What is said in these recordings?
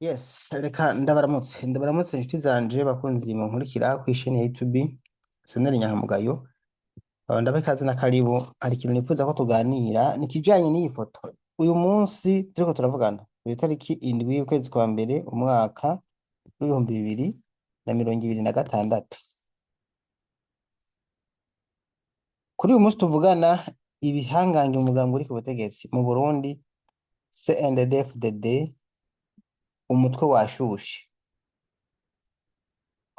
Yes, reka ndabaramutse inshuti zanje bakunzi munkurikira kw'isheni ya YouTube Seneri Nyankamugayo. Ndabaha ikaze na karibu. Hari ikintu nifuza ko tuganira nikijanye n'iyi foto. Uyu munsi turiko turavugana itariki indwi y'ukwezi kwa mbere umwaka w'ibihumbi bibiri na mirongo ibiri na gatandatu. Kuri uyu munsi tuvugana ibihangange mu mugambi uri ku butegetsi mu Burundi CNDD-FDD umutwe washushe.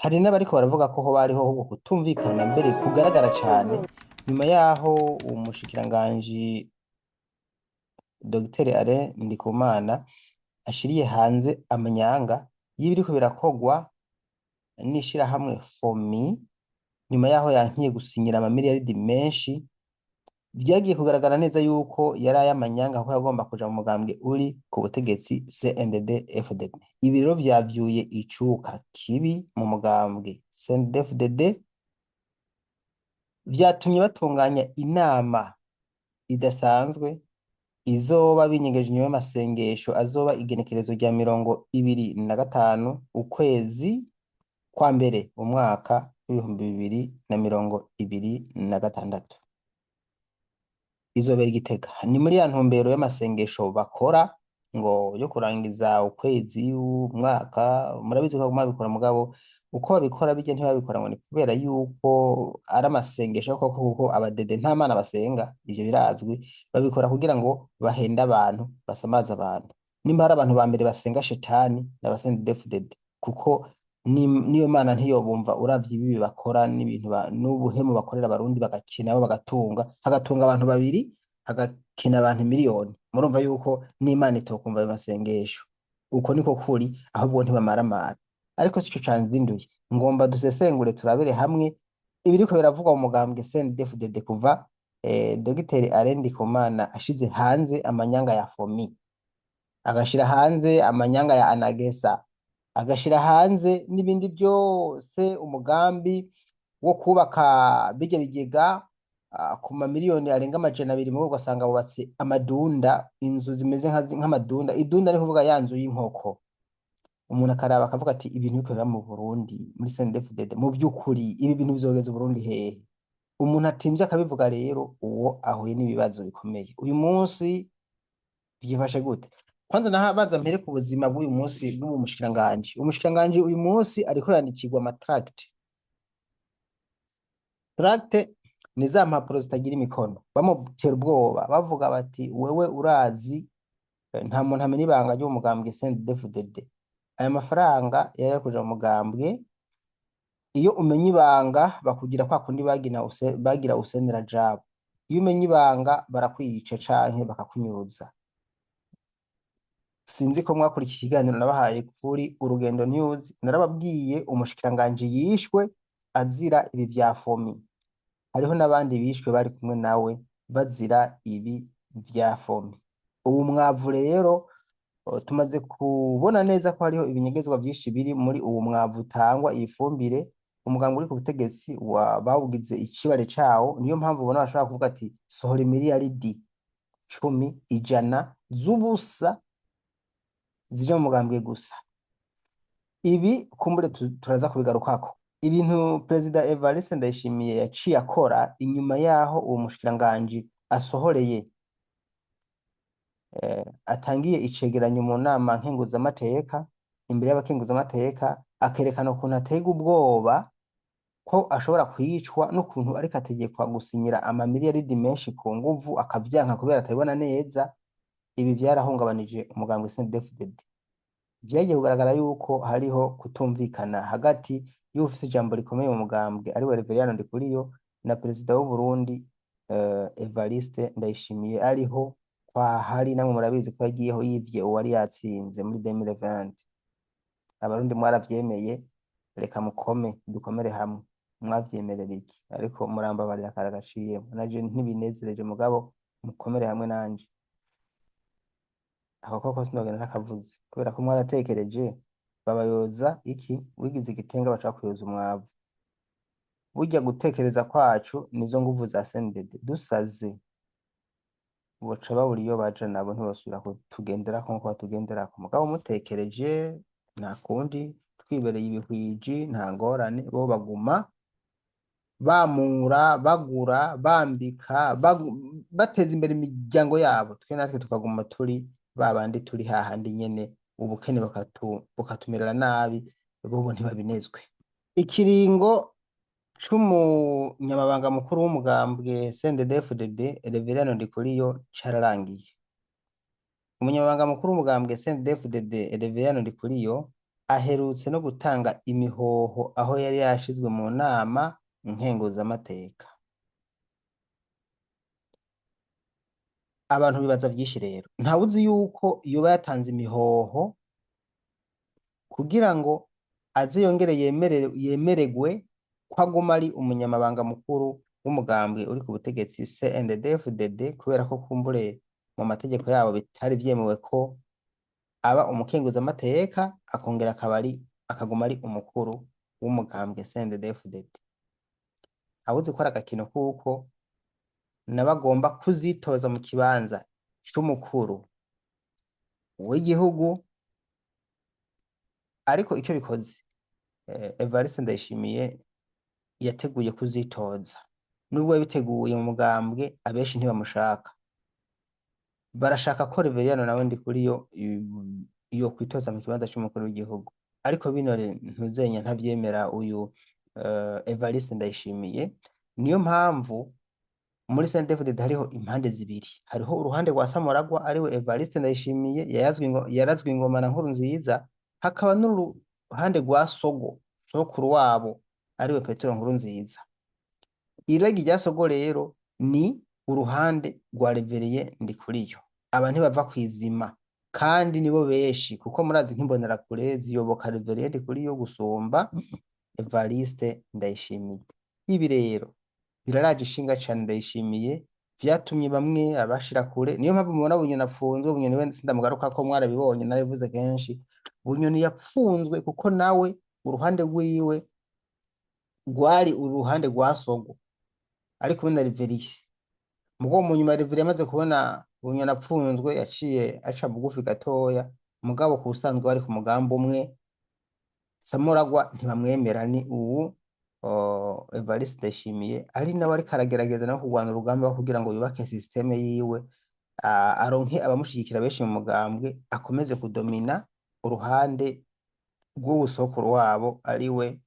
Hari n'abariko baravuga ko hoba hariho ahubwo kutumvikana mbere kugaragara cane nyuma yaho umushikiranganji Dr Alain Ndikumana ashiriye hanze amanyanga y'ibiriko birakogwa n'ishirahamwe FOMI nyuma yaho yankiye gusinyira amamiliyaridi menshi. Vyagiye kugaragara neza yuko yari ay'amanyanga kuko yagomba kuja mu mugambwe uri ku butegetsi CNDD-FDD. Ibi rero vyavyuye icuka kibi mu mugambwe CNDD-FDD, vyatumye batunganya inama idasanzwe izoba binyegeje inyuma y'amasengesho azoba igenekerezo rya 25 ukwezi kwa mbere umwaka w'ibihumbi 2026. Izobera i Gitega. Ni muri ya ntumbero y'amasengesho bakora ngo yo kurangiza ukwezi umwaka. Murabizi ko mabikora mugabo uko babikora bijye ntibabikora ngo ni kubera yuko ari amasengesho kuko abadede nta mana basenga, ivyo birazwi. Babikora kugira ngo bahende abantu, basamaze abantu. Nimba hari abantu ba mbere basenga shetani n'abasenga kuko niyo mana ntiyobumva uravye ibibi bakora n'ibintu n'ubuhemu bakorera abarundi bagakina bo bagatunga hagatunga abantu babiri hagakina abantu miliyoni. Murumva yuko n'Imana itokumva ayo masengesho. Uko niko kuri, ahubwo ntibamaramara. Ariko sico canzinduye, ngomba dusesengure turabire hamwe ibiriko biravugwa mu mugambwe CNDD-FDD kuva Dr Alain Ndikumana ashize hanze amanyanga ya FOMI, agashira hanze amanyanga ya Anagesa, agashira hanze n'ibindi byose, umugambi wo kubaka bijya bigega ku mamiliyoni arenga 200 mu ugasanga bubatse amadunda, inzu zimeze nk'amadunda. Idunda ari kuvuga ya nzu y'inkoko. Umuntu akaraba akavuga ati ibintu bikorera mu Burundi muri CNDD-FDD mu by'ukuri ibi bintu bizogeza Burundi hehe? Umuntu atimvye akabivuga rero uwo ahuye n'ibibazo bikomeye. Uyu munsi byifashe gute? Kwanza nahabanza mpere ku buzima bw'uyu munsi bw'uyu mushikiranganji. Umushikiranganji uyu munsi ariko yandikirwa amatract. Tract ni za mpapuro zitagira imikono, bamutera ubwoba bavuga bati wewe urazi nta muntu amenya ibanga ry'umugambwe CNDD-FDD. Aya mafaranga yayakuja mu mugambwe, iyo umenya ibanga bakugira kwa kundi bagira usenera jabo. Iyo umenya ibanga barakwica canke bakakunyuruza. Sinzi ko mwakora iki kiganiro nabahaye kuri Urugendo News, narababwiye umushikiranganji yishwe azira ibi vya FOMI. Hariho n'abandi bishwe bari kumwe nawe bazira ibi vya FOMI. Ubu mwavu rero tumaze kubona neza ko hariho ibinyegezwa vyinshi biri muri ubu mwavu utangwa, iyi fumbire. Umuganga uri ku butegetsi bawugize icibare cawo, niyo mpamvu ubona bashobora kuvuga ati sohora imiliyaridi 10 100 z'ubusa zije mu mugambwe gusa. Ibi kumbure turaza kubigarukako. Ibintu Perezida Evariste Ndayishimiye yaciye akora inyuma yaho uwo mushikiranganji asohoreye atangiye icegeranyo mu nama nkenguzamateka, imbere y'abakenguzamateka, akerekana ukuntu atega ubwoba ko ashobora kwicwa n'ukuntu ariko ategekwa gusinyira amamiliyaridi menshi ku nguvu akavyanka kubera atabibona neza. Ibi vyarahungabanije umugambwe CNDD-FDD. Vyagiye kugaragara yuko hariho kutumvikana hagati y'ufise ijambo rikomeye mu mugambwe ari we Reveriyano Ndikuriyo na Perezida w'u Burundi Evariste Ndayishimiye, ariho kwa hari namwe murabizi ko yagiyeho yivye uwari yatsinze muri 2020. Abarundi mwaravyemeye, reka mukome dukomere hamwe. Mwavyemerera iki? Ariko murambabarira karagaciyemo, naje ntibinezereje mugabo mukomere hamwe nanje. Aho koko sinogenda ntakavuze kubera ko mwaratekereje babayoza iki wigize igitenga bashaka kuyoza umwavu. Burya gutekereza kwacu nizo nguvu za CNDD. Dusaze boca babura iyo baja nabo ntibosubira kutugenderako nkuko batugenderako mugabo mutekereje nta kundi twibereye ibihwiji nta ngorane bo baguma bamura bagura bambika bateza imbere imiryango yabo twe natwe tukaguma turi babandi turi hahandi nyene ubukene bukatumerera nabi bobo ntibabinezwe. Ikiringo c'umunyamabanga mukuru w'umugambwe CNDD-FDD Reverien Ndikuriyo cararangiye. Umunyamabanga mukuru w'umugambwe CNDD-FDD Reverien Ndikuriyo aherutse no gutanga imihoho aho yari yashizwe mu nama nkenguzamateka. Abantu bibaza vyinshi rero, ntawuzi yuko yoba yatanze imihoho kugira ngo aze yongere yemeregwe ko aguma ari umunyamabanga mukuru w'umugambwe uri ku butegetsi CNDD-FDD kubera ko kumbure mu mategeko yabo bitari vyemewe ko aba umukenguzamateka akongera akaguma ari umukuru w'umugambwe CNDD-FDD. Ntawuzi ko ari agakino kuko nabagomba kuzitoza mu kibanza c'umukuru w'igihugu ariko ico bikoze Evariste Ndayishimiye yateguye kuzitoza nubwo yabiteguye mu mugambwe abenshi ntibamushaka barashaka ko Reverien nawe Ndikuriyo iyo kwitoza mu kibanza c'umukuru w'igihugu ariko bino ntuzenya ntavyemera uyu Evariste Ndayishimiye niyo mpamvu muri CNDD-FDD hariho impande zibiri hariho uruhande rwa Samuragwa ariwe Evariste Ndayishimiye yarazwe ingoma na Nkurunziza hakaba n'uruhande rwa sokuru wabo ariwe Petero Nkurunziza. Iragi rya Sogo rero ni uruhande rwa Reverien Ndikuriyo aba ntibava kwizima kandi nibo benshi kuko murazi nk'imbonerakure ziyoboka Reverien Ndikuriyo gusumba Evariste Ndayishimiye. Ibi rero biraraje ishinga cane Ndayishimiye vyatumye bamwe abashira kure niyo mpamvu mubona Bunyoni apfunzwe. Bunyoni we sindamugaruka ko mwarabibonye narabivuze kenshi. Bunyoni yapfunzwe kuko nawe uruhande rwiwe rwari uruhande rwa Sogo ariko na Reverien mugo mu nyuma Reverien amaze kubona Bunyoni apfunzwe yaciye aca bugufi gatoya mugabo kusanzwe bari ku mugambo umwe Samuragwa ntibamwemera ni ubu Evariste Ndayishimiye ari nawe ariko aragerageza no kurwana urugamba kugira ngo yubake systeme yiwe aronke abamushigikira benshi mu mugambwe akomeze kudomina uruhande rw'usokuru wabo ariwe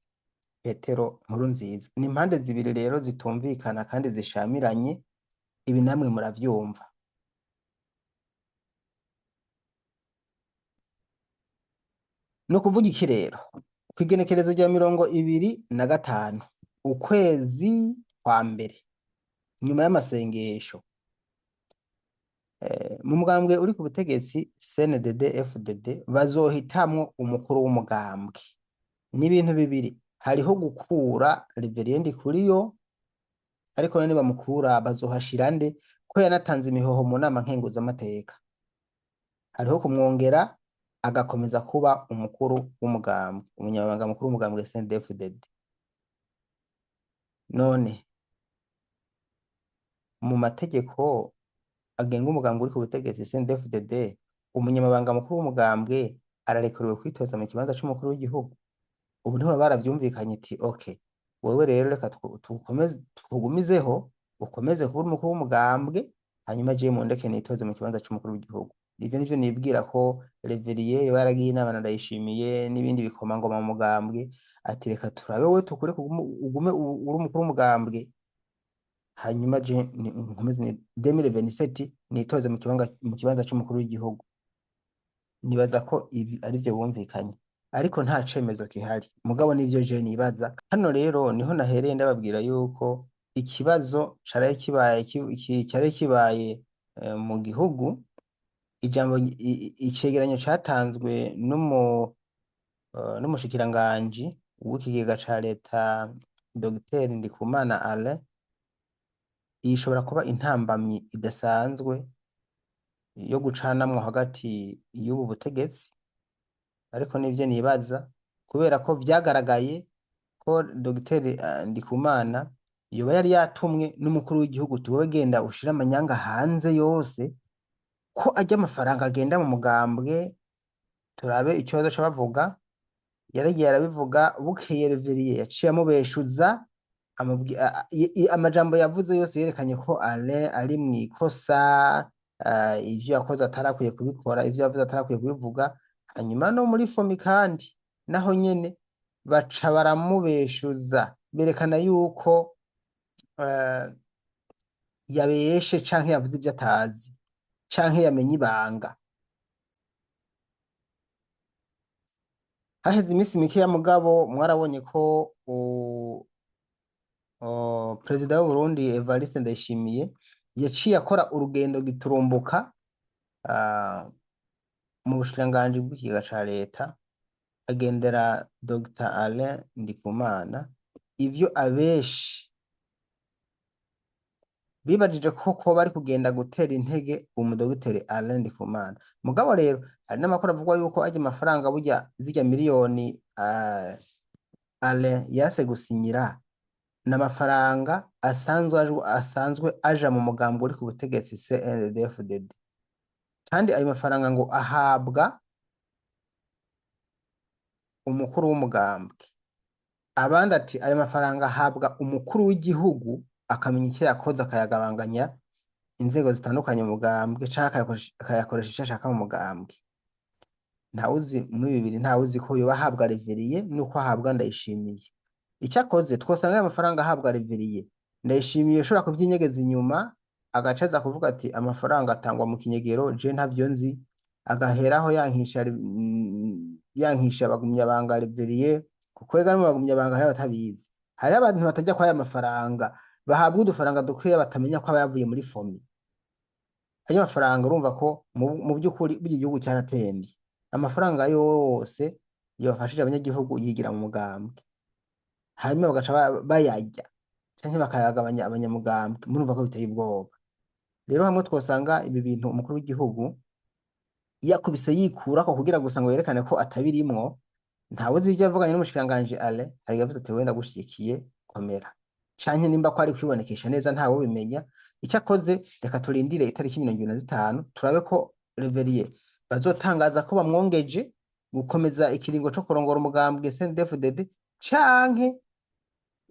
Petero Nkurunziza. Ni impande zibiri rero zitumvikana kandi zishamiranye ibi namwe muravyumva. No kuvuga iki rero kwigenekerezo rya 25 ukwezi kwa mbere nyuma y'amasengesho mu mugambwe uri ku butegetsi CNDD-FDD bazohitamwo umukuru w'umugambwe n'ibintu bibiri hariho gukura Reverien Ndikuriyo ariko none bamukura bazohashira nde ko yanatanze imihoho mu nama nkenguzamateka hariho kumwongera agakomeza kuba umukuru w'umugambwe umunyamabanga mukuru w'umugambwe CNDD-FDD. None mu mategeko agenga umugambwe uri ku butegetsi CNDD-FDD umunyamabanga mukuru w'umugambwe ararekuriwe kwitoza mu kibanza c'umukuru w'igihugu. Ubu niho baravyumvikanye iti okay wewe rero reka tukugumizeho ukomeze kuba umukuru w'umugambwe hanyuma je mu ndeke nitoze mu kibanza c'umukuru w'igihugu. Ivyo nivyo nibwira ko Reverien yaragiye inama na Ndayishimiye n'ibindi bikomangoma mu mugambwe ati reka turabe we tukure ugume uri umukuru w'umugambwe hanyuma je nkomeze 2027 nitoze mu kibanza c'umukuru w'igihugu. Nibaza ko ibi ari byo bumvikanye ariko nta cemezo kihari mugabo nivyo je nibaza. Hano rero niho nahereye ndababwira yuko ikibazo cari kibaye mu gihugu ijambo icegeranyo catanzwe n'umushikiranganji w'ikigega ca leta Dr Ndikumana Alain ishobora kuba intambamyi idasanzwe yo gucanamwo hagati y'ubu butegetsi ariko nivyo nibaza kubera ko vyagaragaye ko Dr Ndikumana yoba yari yatumwe n'umukuru w'igihugu tuwe genda ushira amanyanga hanze yose ko ajya amafaranga agenda mu mugambwe. Turabe ikibazo c'abavuga, yaragiye arabivuga bukeye Reveriye yaciye amubeshuza amajambo yavuze yose yerekanye ko Alain ari mw'ikosa, ivyo yakoze atarakwiye kubikora, ivyo yavuze atarakwiye kubivuga. Hanyuma no muri fomi kandi naho nyene baca baramubeshuza berekana yuko yabeshe canke yavuze ivyo atazi canke yamenye ibanga. Haheze iminsi mikeya mugabo mwarabonye ko Perezida w'u Burundi Evariste Ndayishimiye yaciye akora urugendo giturumbuka mu bushikiranganji bw'ikigega ca leta, agendera Dr Alain Ndikumana. Ivyo abeshi bibajije ko bari kugenda gutera intege umudogiteri Alain Ndikumana. Mugabo rero hari n'amakuru avuga yuko ajya amafaranga burya zirya miliyoni Alain yase gusinyira n'amafaranga asanzwe aja mu mugambwe uri ku butegetsi CNDD-FDD, kandi ayo mafaranga ngo ahabwa umukuru w'umugambwe, abandi ati ayo mafaranga ahabwa umukuru w'igihugu akamenya icyo yakoze akayagabanganya inzego zitandukanye mu mugambwe canke akayakoresha icyo ashaka mu mugambwe. Ntawuzi muri bibiri, ntawuzi ko yoba ahabwa Reveriye nuko ahabwa Ndayishimiye. Icyo akoze twosanga ayo mafaranga ahabwa Reveriye, Ndayishimiye ushobora kuvyinyegeza inyuma agaca aza kuvuga ati amafaranga atangwa mu kinyegero je ntavyo nzi, agaheraho yankisha abagumyabanga Reveriye, kuko ega no bagumyabanga hari batabizi. Hariho abantu batajya kwa aya mafaranga bahabwa udufaranga dukeya batamenya ko aba yavuye muri fomi. Ayo mafaranga urumva ko mu by'ukuri buri gihugu cyaratembye, amafaranga yose yafashije abanyagihugu yigira mu mugambwe, hanyuma bagaca bayarya canke bakayagabanya abanyamugambwe. Murumva ko biteye ubwoba. Rero hamwe twosanga ibi bintu umukuru w'igihugu yakubise yikurako kugira gusa ngo yerekane ko atabirimwo, ntawuzi ivyo yavuganye n'umushikiranganji Alain, hari yavuze ati wenda gushigikiye komera, canke nimba ko ari kwibonekesha neza ntawe bimenya. Icyo akoze reka turindire itariki 25 turabe ko Reveriye bazotangaza ko bamwongeje gukomeza ikiringo co kurongora umugambwe CNDD-FDD canke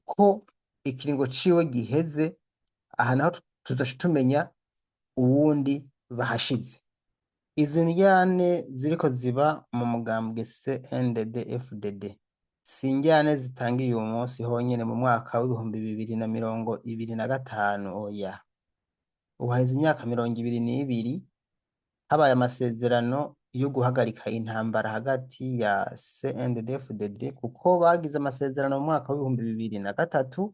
ko ikiringo ciwe giheze. Aha naho tuzoca tumenya uwundi bahashize. Izi ndyane ziriko ziba mu mugambwe CNDD-FDD si indyane zitangiye uyu munsi honyene mu mwaka w'ibihumbi 2025. Oya, uhaheze imyaka 22 habaye amasezerano yo guhagarika intambara hagati ya CNDD-FDD, kuko bagize amasezerano mu mwaka w'ibihumbi 2003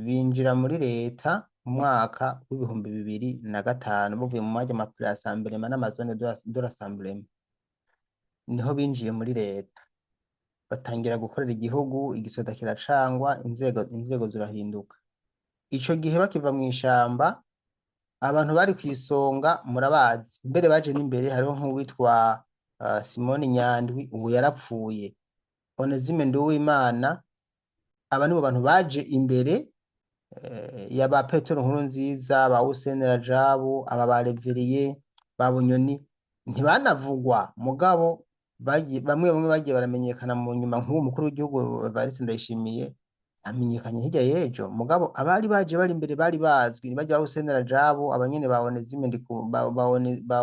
binjira muri leta mu mwaka w'ibihumbi 2005 bavuye mu majya makuru ya Assemblée n'amazone de l'Assemblée, niho binjiye muri leta batangira gukorera igihugu, igisoda kiracangwa, inzego zirahinduka. Ico gihe bakiva mu ishamba abantu bari kwisonga murabazi, mbere baje n'imbere hariho nk'uwitwa Simoni Nyandwi, ubu yarapfuye, Onezime Nduwimana. Aba nibo bantu baje imbere yaba Petero Nkurunziza, ba Hussein Rajabu, aba ba Reveriye, ba Bunyoni ntibanavugwa, mugabo bamwe bagiye baramenyekana mu nyuma, nk'uwo mukuru w'igihugu Evariste Ndayishimiye amenyekanye hirya y'ejo. Mugabo abari baje bari imbere bari bazwi ni bajya Hussein Rajabu, abanyene ba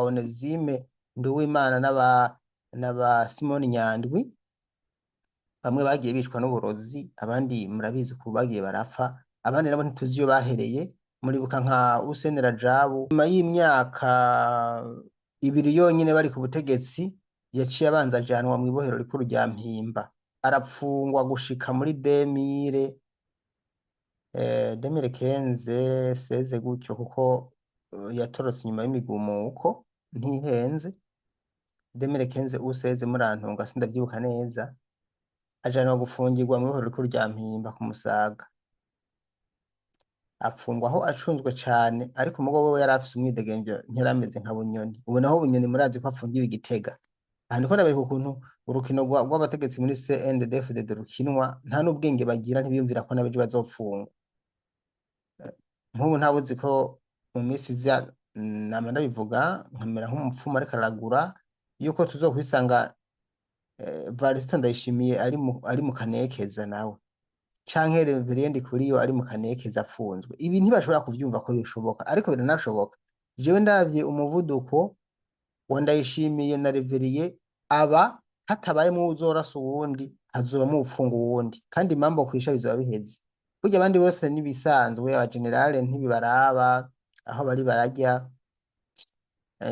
Onezime Nduwimana n'aba Simoni Nyandwi. Bamwe bagiye bicwa n'uburozi, abandi murabizi ko bagiye barapfa, abandi nabo ntituzi iyo bahereye. Muribuka nka Hussein Rajabu nyuma y'imyaka 2 yonyine bari ku butegetsi yaciye abanza ajanwa mu ibohero rikuru rya Mpimba, arapfungwa gushika muri 2015 gutyo, kuko yatorotse inyuma y'imigumuko ntihenze. 2015 murantunga sindavyibuka neza, ajanwa gufungirwa mu ibohero rikuru rya Mpimba ku Musaga, apfungwaho acunzwe cane, ariko umugabo we yari afise umwidegemvyo ntiyarameze nka Bunyoni. Ubu naho Bunyoni murazi ko afungiwe i Gitega. Aha ndiko ndabereka ukuntu urukino rw'abategetsi muri CNDD-FDD rukinwa, nta n'ubwenge bagira, ntibiyumvira ko n'abejo bazopfungwa. nk'ubu ntabuzi ko mu minsi iza nama ndabivuga nkamera nk'umupfumu ariko aragura yuko tuzokwisanga Varisito Ndayishimiye ari mu kanekeza nawe canke Reverien Ndikuriyo ari mu kanekeza afunzwe. Ibi ntibashobora kuvyumva ko bishoboka, ariko biranashoboka. Jewe ndavye umuvuduko wa Ndayishimiye na Reverien, aba hatabayemwo uwuzorasa uwundi hazobamwo uwupfunga uwundi, kandi impamvu kwisha bizoba biheze. Burya abandi bose nibisanzwe, abajenerale ntibibaraba aho bari bararya,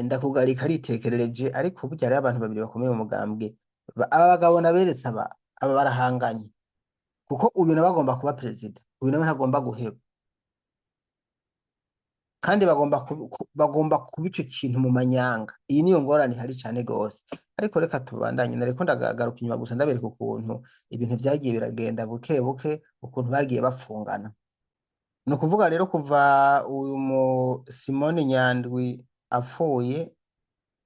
ndakugarika aritekerereje, ariko burya hariho abantu babiri bakomeye mu mugambwe. Aba bagabo naberetse aba barahanganye, kuko uyu nawe agomba kuba perezida, uyu nawe ntagomba guheba, kandi bagomba kuba ico kintu mu manyanga. Iyi niyo ngorane ihari cane gose, ariko reka tubandanye. Nariko ndagaruka inyuma gusa ndabereka ukuntu ibintu vyagiye biragenda buke buke, ukuntu bagiye bafungana. Ni ukuvuga rero kuva uyu Simoni Nyandwi apfuye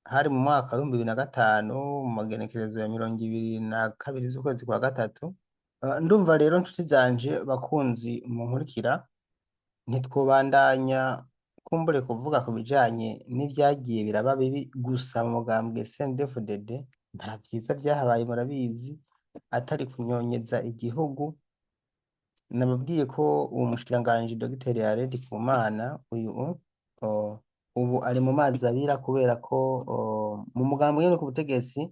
hari mu mwaka w'2005 mu magenekerezo ya 22 z'ukwezi kwa gatatu. Ndumva rero nshuti zanje bakunzi munkurikira, ntitwobandanya kumbure kuvuga ku bijanye n'ivyagiye biraba bibi gusa mu mugambwe CNDD-FDD. Nta vyiza vyahabaye murabizi, atari kunyonyeza igihugu. Nababwiye ko uwo mushikiranganji Dr Yared Kumana ubu ari mu mazi abira, kubera ko mu mugambwe nyene ku butegetsi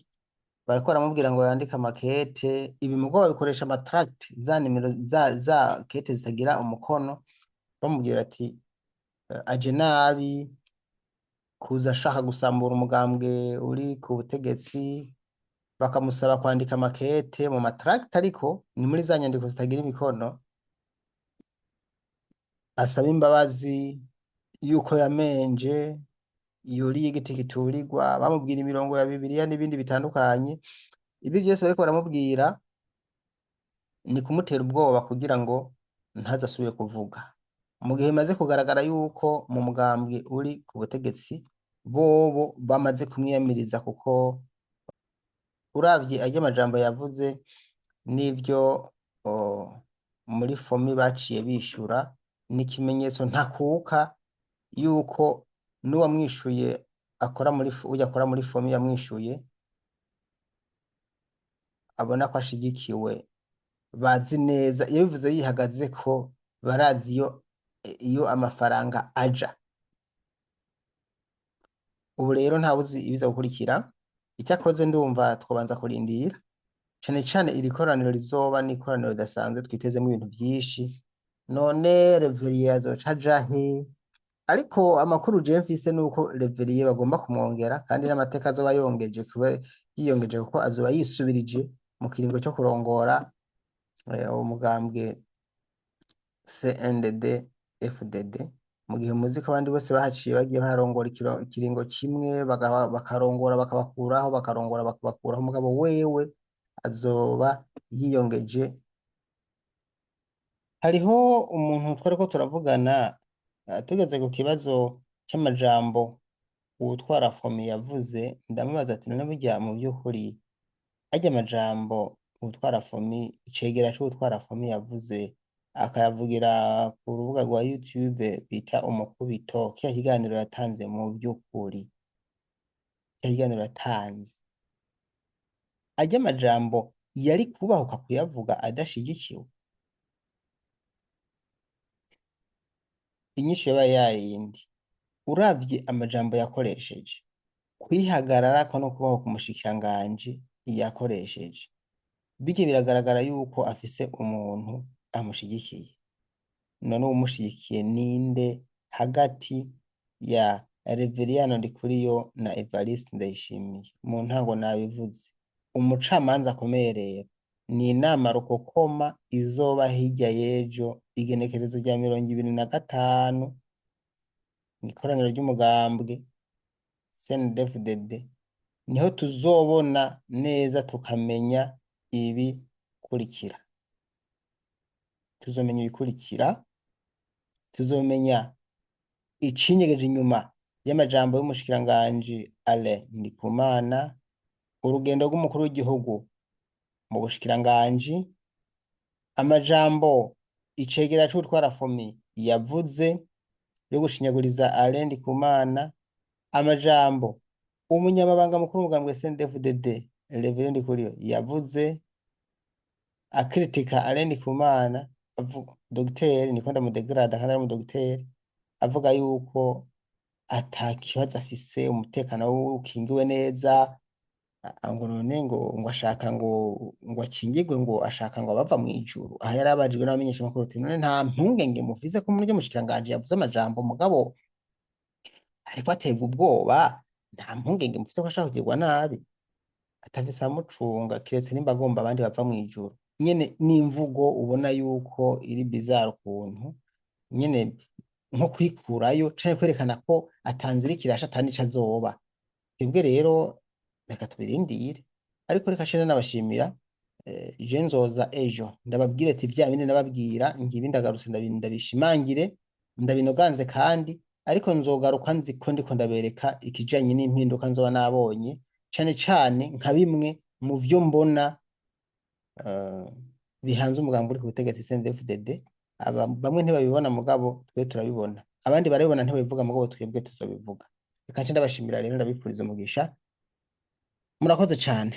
bariko baramubwira ngo yandike amakete. Ibi mugo babikoresha amatract za nimero za kete zitagira umukono, bamubwira ati aje nabi kuza ashaka gusambura umugambwe uri ku butegetsi, bakamusaba kwandika amakete mu matract, ariko ni muri za nyandiko zitagira imikono, asaba imbabazi yuko yamenje, yuriye igiti kiturirwa, bamubwira imirongo ya Bibiliya n'ibindi bitandukanye. Ibi vyose bariko baramubwira ni kumutera ubwoba kugira ngo ntazasubire kuvuga, mu gihe bimaze kugaragara yuko mu mugambwe uri ku butegetsi bobo bamaze kumwiyamiriza, kuko uravye arya amajambo yavuze n'ivyo muri fomi baciye bishura, ni ikimenyetso ntakuka yuko n'uwamwishuye akora muri fomi yamwishuye abona ko ashigikiwe. Bazi neza iyo bivuze yihagaze ko barazi iyo amafaranga aja. Ubu rero ntawuzi ibiza gukurikira. Icyakoze ndumva twobanza kurindira, cane cane iri koraniro rizoba ni ikoraniro ridasanzwe, twitezemo ibintu vyinshi. None Reverien azoca aja he? Ariko amakuru je mfise nuko Reverien bagomba kumwongera, kandi n'amateka azoba yiyongeje kuko azoba yisubirije mu kiringo cyo kurongora umugambwe CNDD-FDD, mu gihe muzi ko abandi bose bahaciye bagiye barongora ikiringo kimwe, bakarongora bakabakuraho, bakarongora bakabakuraho. Umugabo wewe azoba yiyongeje. Hariho umuntu twariko turavugana tugeze ku kibazo cy'amajambo uwutwara fomi yavuze, ndamubaza ati none burya mu by'ukuri arya amajambo uwutwara fomi, icegera c'uwutwara fomi yavuze akayavugira ku rubuga rwa YouTube bita Umukubito, kiya kiganiro yatanze, mu by'ukuri kiya kiganiro yatanze, arya amajambo yari kubahuka kuyavuga adashigikiwe? Inyishu yabaye yayindi. Uravye amajambo yakoresheje, kwihagararako no kubaho ku mushikiranganji yakoresheje, birya biragaragara yuko afise umuntu amushigikiye. None uwumushigikiye ninde hagati ya Reverien Ndikuriyo na Evariste Ndayishimiye? Mu ntango nabivuze, umucamanza akomeye rero ni inama rukokoma izoba hirya y'ejo igenekerezo rya 25 mw'ikoraniro ry'umugambwe CNDD-FDD. Niho tuzobona neza tukamenya ibikurikira, tuzomenya ibikurikira, tuzomenya icinyegeje inyuma y'amajambo y'umushikiranganji Alain Ndikumana, urugendo rw'umukuru w'igihugu mu bushikiranganji, amajambo icegera c'utwara fomi yavuze, yo gushinyaguriza Alain Ndikumana, amajambo umunyamabanga mukuru w'umugambwe CNDD-FDD Reverend Ndikuriyo yavuze akritika Alain Ndikumana, avuga dogiteri niko ndamudegrada kandi ari umudogiteri, avuga yuko ata kibazo afise, umutekano wiwe ukingiwe neza, ngo none ngo ashaka ngo akingirwe, ngo ashaka ngo abava mw'ijuru. Aha yari abajijwe n'abamenyeshamakuru ati none nta mpungenge mufise ko muri mushikiranganji yavuze amajambo mugabo ariko aterwa ubwoba, nta mpungenge mufise ko ashaka kugirwa nabi? Atafise amucunga kiretse nimba agomba abandi bava mw'ijuru. Nyene n'imvugo ubona yuko iri bizarre ukuntu, nyene nko kwikurayo canke kwerekana ko atanzira ikirasha atanico azoba. Twebwe rero reka tubirindire, ariko reka shene nabashimira. Je nzoza ejo ndababwire ati vya bindi nababwira ngibi ndagarutse ndabishimangire ndabinoganze, kandi ariko nzogaruka nzi ko ndiko ndabereka ikijanye n'impinduka nzoba nabonye, cane cane nka bimwe mu vyo mbona bihanze umugambi uri ku butegetsi CNDD-FDD. Bamwe ntibabibona mugabo twe turabibona, abandi barabibona ntibabivuga mugabo twebwe tuzobivuga. Reka nce ndabashimira rero, ndabipfuriza umugisha, murakoze cane.